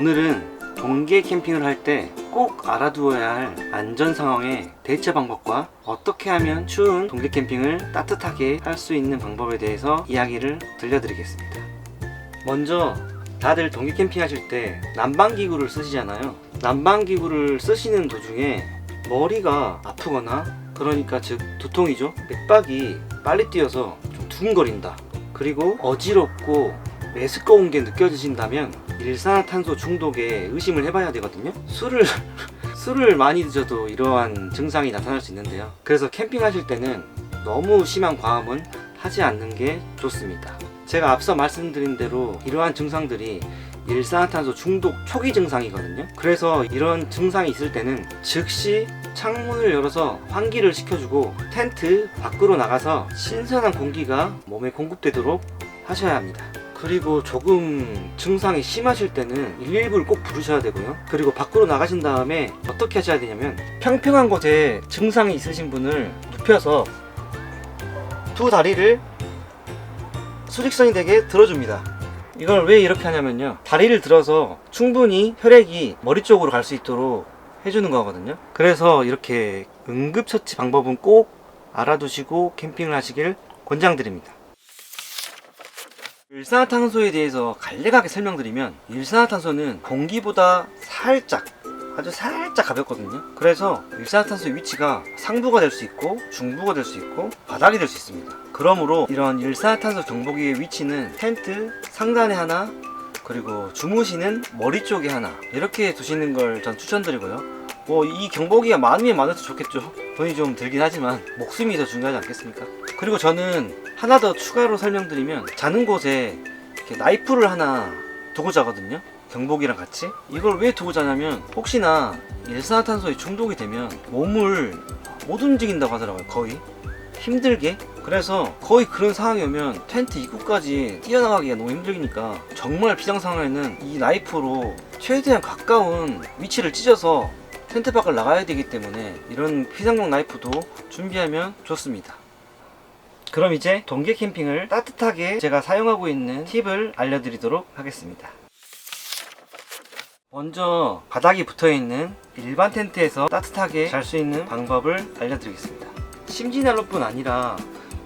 오늘은 동계 캠핑을 할 때 꼭 알아두어야 할 안전 상황의 대처 방법과 어떻게 하면 추운 동계 캠핑을 따뜻하게 할 수 있는 방법에 대해서 이야기를 들려드리겠습니다. 먼저 다들 동계 캠핑 하실 때 난방기구를 쓰시잖아요. 난방기구를 쓰시는 도중에 머리가 아프거나, 그러니까 즉 두통이죠. 맥박이 빨리 뛰어서 좀 두근거린다, 그리고 어지럽고 메스꺼운 게 느껴지신다면 일산화탄소 중독에 의심을 해봐야 되거든요. 술을 많이 드셔도 이러한 증상이 나타날 수 있는데요. 그래서 캠핑하실 때는 너무 심한 과음은 하지 않는 게 좋습니다. 제가 앞서 말씀드린 대로 이러한 증상들이 일산화탄소 중독 초기 증상이거든요. 그래서 이런 증상이 있을 때는 즉시 창문을 열어서 환기를 시켜주고 텐트 밖으로 나가서 신선한 공기가 몸에 공급되도록 하셔야 합니다. 그리고 조금 증상이 심하실 때는 119를 꼭 부르셔야 되고요. 그리고 밖으로 나가신 다음에 어떻게 하셔야 되냐면, 평평한 곳에 증상이 있으신 분을 눕혀서 두 다리를 수직선이 되게 들어줍니다. 이걸 왜 이렇게 하냐면요, 다리를 들어서 충분히 혈액이 머리 쪽으로 갈 수 있도록 해주는 거거든요. 그래서 이렇게 응급처치 방법은 꼭 알아두시고 캠핑을 하시길 권장드립니다. 일산화탄소에 대해서 간략하게 설명드리면, 일산화탄소는 공기보다 아주 살짝 가볍거든요. 그래서 일산화탄소의 위치가 상부가 될 수 있고 중부가 될 수 있고 바닥이 될 수 있습니다. 그러므로 이런 일산화탄소 경보기의 위치는 텐트 상단에 하나, 그리고 주무시는 머리 쪽에 하나, 이렇게 두시는 걸 전 추천드리고요. 이 경보기가 많으면 많을수록 좋겠죠. 돈이 좀 들긴 하지만 목숨이 더 중요하지 않겠습니까? 그리고 저는 하나 더 추가로 설명드리면, 자는 곳에 이렇게 나이프를 하나 두고 자거든요. 경보기랑 같이. 이걸 왜 두고 자냐면, 혹시나 일산화탄소에 중독이 되면 몸을 못 움직인다고 하더라고요. 거의 힘들게. 그래서 거의 그런 상황이 오면 텐트 입구까지 뛰어나가기가 너무 힘들니까 정말 비상 상황에는 이 나이프로 최대한 가까운 위치를 찢어서 텐트 밖을 나가야 되기 때문에 이런 비상용 나이프도 준비하면 좋습니다. 그럼 이제 동계 캠핑을 따뜻하게 제가 사용하고 있는 팁을 알려드리도록 하겠습니다. 먼저 바닥이 붙어있는 일반 텐트에서 따뜻하게 잘 수 있는 방법을 알려드리겠습니다. 심지난로뿐 아니라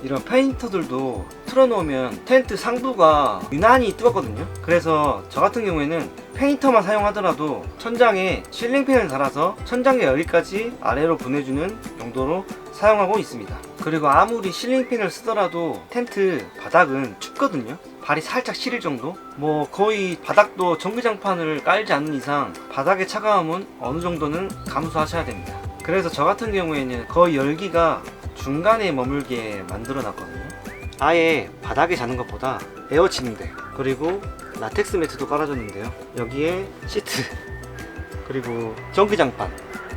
이런 페인터들도 틀어놓으면 텐트 상부가 유난히 뜨겁거든요. 그래서 저 같은 경우에는 페인터만 사용하더라도 천장에 실링팬을 달아서 천장의 열기까지 아래로 보내주는 용도로 사용하고 있습니다. 그리고 아무리 실링팬을 쓰더라도 텐트 바닥은 춥거든요. 발이 살짝 시릴 정도? 거의 바닥도 전기장판을 깔지 않는 이상 바닥의 차가움은 어느 정도는 감수하셔야 됩니다. 그래서 저 같은 경우에는 거의 열기가 중간에 머물게 만들어 놨거든요. 아예 바닥에 자는 것보다 에어 침대, 그리고 라텍스 매트도 깔아줬는데요. 여기에 시트, 그리고 전기장판,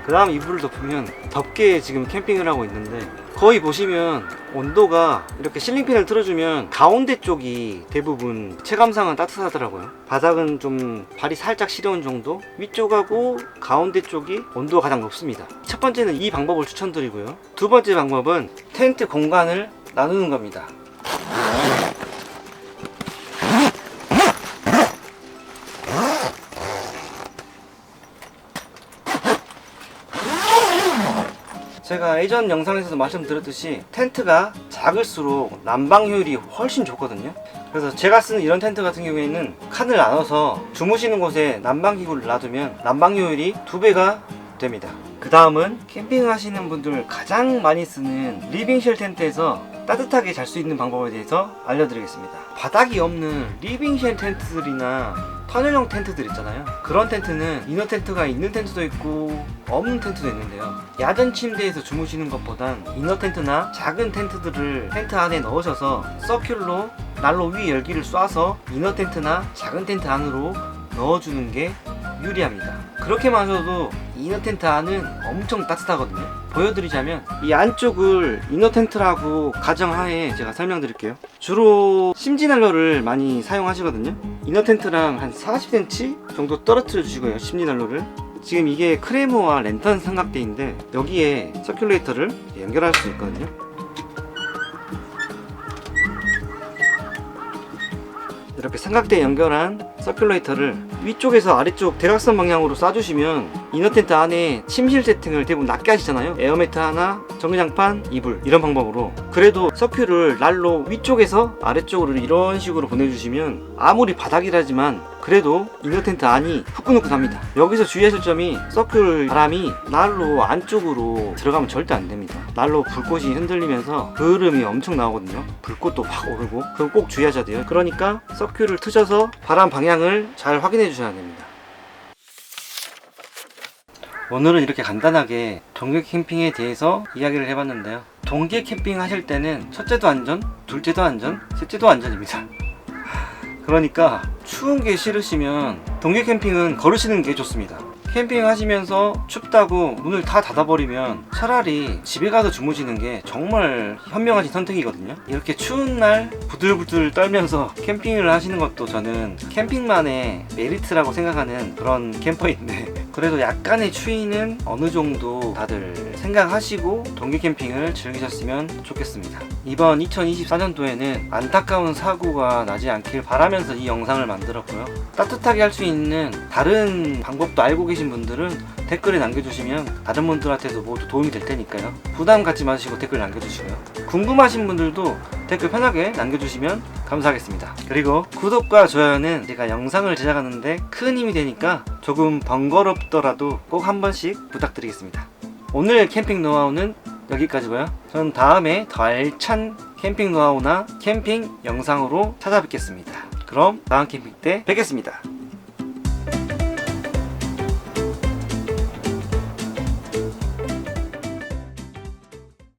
그 다음 이불을 덮으면 덥게 지금 캠핑을 하고 있는데, 거의 보시면 온도가 이렇게 실링팬을 틀어주면 가운데 쪽이 대부분 체감상은 따뜻하더라고요. 바닥은 좀 발이 살짝 시려운 정도, 위쪽하고 가운데 쪽이 온도가 가장 높습니다. 첫 번째는 이 방법을 추천드리고요. 두 번째 방법은 텐트 공간을 나누는 겁니다. 제가 예전 영상에서도 말씀드렸듯이 텐트가 작을수록 난방 효율이 훨씬 좋거든요. 그래서 제가 쓰는 이런 텐트 같은 경우에는 칸을 나눠서 주무시는 곳에 난방기구를 놔두면 난방 효율이 2배가 됩니다. 그 다음은 캠핑 하시는 분들 가장 많이 쓰는 리빙쉘 텐트에서 따뜻하게 잘 수 있는 방법에 대해서 알려드리겠습니다. 바닥이 없는 리빙쉘 텐트들이나 터널형 텐트들 있잖아요. 그런 텐트는 이너 텐트가 있는 텐트도 있고 없는 텐트도 있는데요. 야전 침대에서 주무시는 것보단 이너 텐트나 작은 텐트들을 텐트 안에 넣으셔서 서큘로 난로 위 열기를 쏴서 이너 텐트나 작은 텐트 안으로 넣어주는 게 유리합니다. 그렇게만 하셔도 이너 텐트 안은 엄청 따뜻하거든요. 보여드리자면 이 안쪽을 이너 텐트라고 가정하에 제가 설명드릴게요. 주로 심지난로를 많이 사용하시거든요. 이너 텐트랑 한 40cm 정도 떨어뜨려 주시고요. 심지난로를 지금 이게 크레모와 랜턴 삼각대인데 여기에 서큘레이터를 연결할 수 있거든요. 이렇게 삼각대 연결한 서큘레이터를 위쪽에서 아래쪽 대각선 방향으로 쏴주시면 이너 텐트 안에 침실 세팅을 대부분 낮게 하시잖아요. 에어매트 하나, 전기장판, 이불 이런 방법으로. 그래도 서큘을 난로 위쪽에서 아래쪽으로 이런 식으로 보내주시면 아무리 바닥이라지만 그래도 이너 텐트 안이 후끈후끈합니다. 여기서 주의하실 점이 서큘 바람이 난로 안쪽으로 들어가면 절대 안 됩니다. 난로 불꽃이 흔들리면서 그을음이 엄청 나오거든요. 불꽃도 확 오르고. 그거 꼭 주의하셔야 돼요. 그러니까 서큘을 트셔서 바람 방향을 잘 확인해 주셔야 됩니다. 오늘은 이렇게 간단하게 동계 캠핑에 대해서 이야기를 해봤는데요. 동계 캠핑 하실 때는 첫째도 안전, 둘째도 안전, 셋째도 안전입니다. 그러니까 추운 게 싫으시면 동계 캠핑은 걸으시는 게 좋습니다. 캠핑 하시면서 춥다고 문을 다 닫아버리면 차라리 집에 가서 주무시는 게 정말 현명하신 선택이거든요. 이렇게 추운 날 부들부들 떨면서 캠핑을 하시는 것도 저는 캠핑만의 메리트라고 생각하는 그런 캠퍼인데, 그래도 약간의 추위는 어느 정도 다들 생각하시고 동계 캠핑을 즐기셨으면 좋겠습니다. 이번 2024년도에는 안타까운 사고가 나지 않길 바라면서 이 영상을 만들었고요. 따뜻하게 할 수 있는 다른 방법도 알고 계신 분들은 댓글에 남겨주시면 다른 분들한테도 모두 도움이 될 테니까요. 부담 갖지 마시고 댓글 남겨주시고요. 궁금하신 분들도 댓글 편하게 남겨주시면 감사하겠습니다. 그리고 구독과 좋아요는 제가 영상을 제작하는데 큰 힘이 되니까 조금 번거롭더라도 꼭 한 번씩 부탁드리겠습니다. 오늘 캠핑 노하우는 여기까지고요. 전 다음에 더 알찬 캠핑 노하우나 캠핑 영상으로 찾아뵙겠습니다. 그럼 다음 캠핑 때 뵙겠습니다.